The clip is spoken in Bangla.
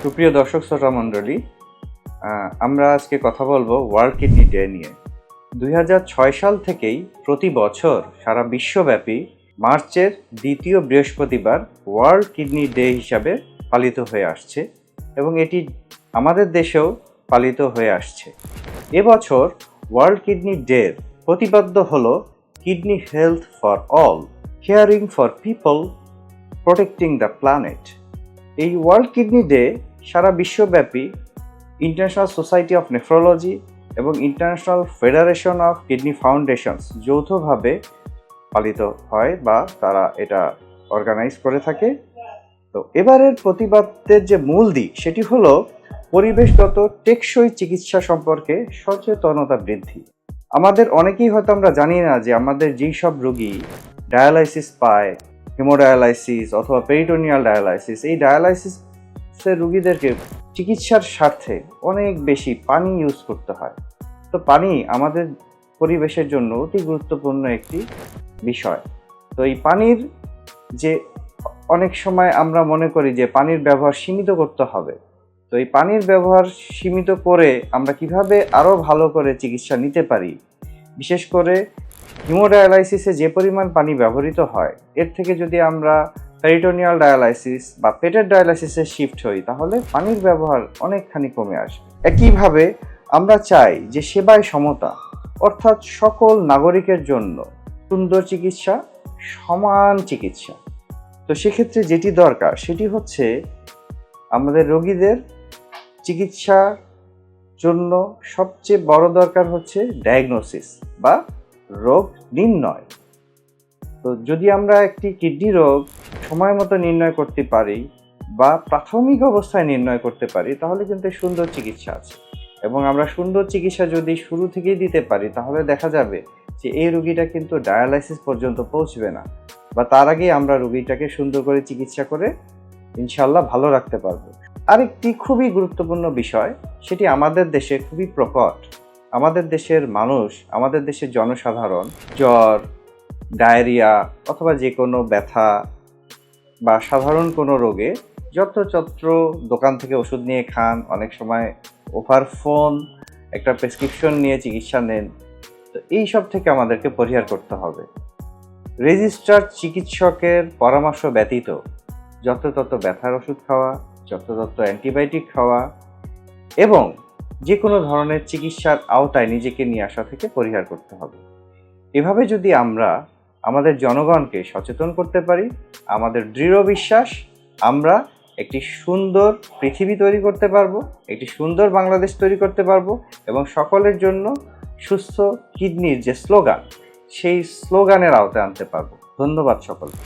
সুপ্রিয় দর্শক শ্রোতা মণ্ডলী, আমরা আজকে কথা বলবো ওয়ার্ল্ড কিডনি ডে নিয়ে। 2006 সাল থেকেই প্রতি বছর সারা বিশ্বব্যাপী মার্চের দ্বিতীয় বৃহস্পতিবার ওয়ার্ল্ড কিডনি ডে হিসাবে পালিত হয়ে আসছে এবং এটি আমাদের দেশেও পালিত হয়ে আসছে। এবছর ওয়ার্ল্ড কিডনি ডের প্রতিপাদ্য হল kidney health for all, caring for people, protecting the planet. এই ওয়ার্ল্ড কিডনি ডে সারা বিশ্বব্যাপী ইন্টারন্যাশনাল সোসাইটি অফ নেফ্রোলজি এবং international federation of kidney foundations যৌথভাবে পালিত হয় বা তারা এটা অর্গানাইজ করে থাকে। তো এবারের প্রতিবাদের যে মূল দিক সেটি হলো পরিবেশগত টেকসই চিকিৎসা সম্পর্কে সচেতনতা বৃদ্ধি। আমাদের অনেকেই হয়তো আমরা জানি না যে আমাদের যেই সব রোগী ডায়ালাইসিস পায়, হেমোডায়ালাইসিস অথবা পেরিটোনিয়াল ডায়ালাইসিস, এই ডায়ালাইসিসের রোগীদেরকে চিকিৎসার স্বার্থে অনেক বেশি পানি ইউজ করতে হয়। তো পানি আমাদের পরিবেশের জন্য অতি গুরুত্বপূর্ণ একটি বিষয়। তো এই পানির যে অনেক সময় আমরা মনে করি যে পানির ব্যবহার সীমিত করতে হবে, তো এই পানির ব্যবহার সীমিত করে আমরা কিভাবে আরও ভালো করে চিকিৎসা নিতে পারি, বিশেষ করে হিমোডায়ালাইসিসে যে পরিমাণ পানি ব্যবহৃত হয় এর থেকে যদি আমরা পেরিটোনিয়াল ডায়ালাইসিস বা পেটের ডায়ালাইসিসে শিফট হই তাহলে পানির ব্যবহার অনেকখানি কমে আসবে। একইভাবে আমরা চাই যে সেবায় সমতা, অর্থাৎ সকল নাগরিকের জন্য সুন্দর চিকিৎসা, সমান চিকিৎসা। তো সেক্ষেত্রে যেটি দরকার সেটি হচ্ছে আমাদের রোগীদের চিকিৎসার জন্য সবচেয়ে বড় দরকার হচ্ছে ডায়াগনোসিস বা রোগ নির্ণয়। তো যদি আমরা একটি কিডনি রোগ সময় মতো নির্ণয় করতে পারি বা প্রাথমিক অবস্থায় নির্ণয় করতে পারি তাহলে কিন্তু সুন্দর চিকিৎসা আছে, এবং আমরা সুন্দর চিকিৎসা যদি শুরু থেকেই দিতে পারি তাহলে দেখা যাবে যে এই রোগীটা কিন্তু ডায়ালাইসিস পর্যন্ত পৌঁছবে না, বা তার আগে আমরা রোগীটাকে সুন্দর করে চিকিৎসা করে ইনশাল্লাহ ভালো রাখতে পারবো। আরেকটি খুবই গুরুত্বপূর্ণ বিষয়, সেটি আমাদের দেশে খুবই প্রকট। আমাদের দেশের মানুষ, আমাদের দেশের জনসাধারণ জ্বর, ডায়রিয়া অথবা যে কোনো ব্যথা বা সাধারণ কোনো রোগে যত্রতত্র দোকান থেকে ওষুধ নিয়ে খান, অনেক সময় ওভার ফোন একটা প্রেসক্রিপশন নিয়ে চিকিৎসা নেন। তো এই সব থেকে আমাদেরকে পরিহার করতে হবে। রেজিস্টার্ড চিকিৎসকের পরামর্শ ব্যতীত যত্রতত্র ব্যথার ওষুধ খাওয়া, যত্রতত্র অ্যান্টিবায়োটিক খাওয়া এবং যে কোনো ধরনের চিকিৎসার আওতায় নিজেকে নিয়ে আসা থেকে পরিহার করতে হবে। এভাবে যদি আমরা আমাদের জনগণকে সচেতন করতে পারি, আমাদের দৃঢ় বিশ্বাস আমরা একটি সুন্দর পৃথিবী তৈরি করতে পারবো, একটি সুন্দর বাংলাদেশ তৈরি করতে পারবো এবং সকলের জন্য সুস্থ কিডনির যে স্লোগান সেই স্লোগানের আওতায় আনতে পারবো। ধন্যবাদ সকলকে।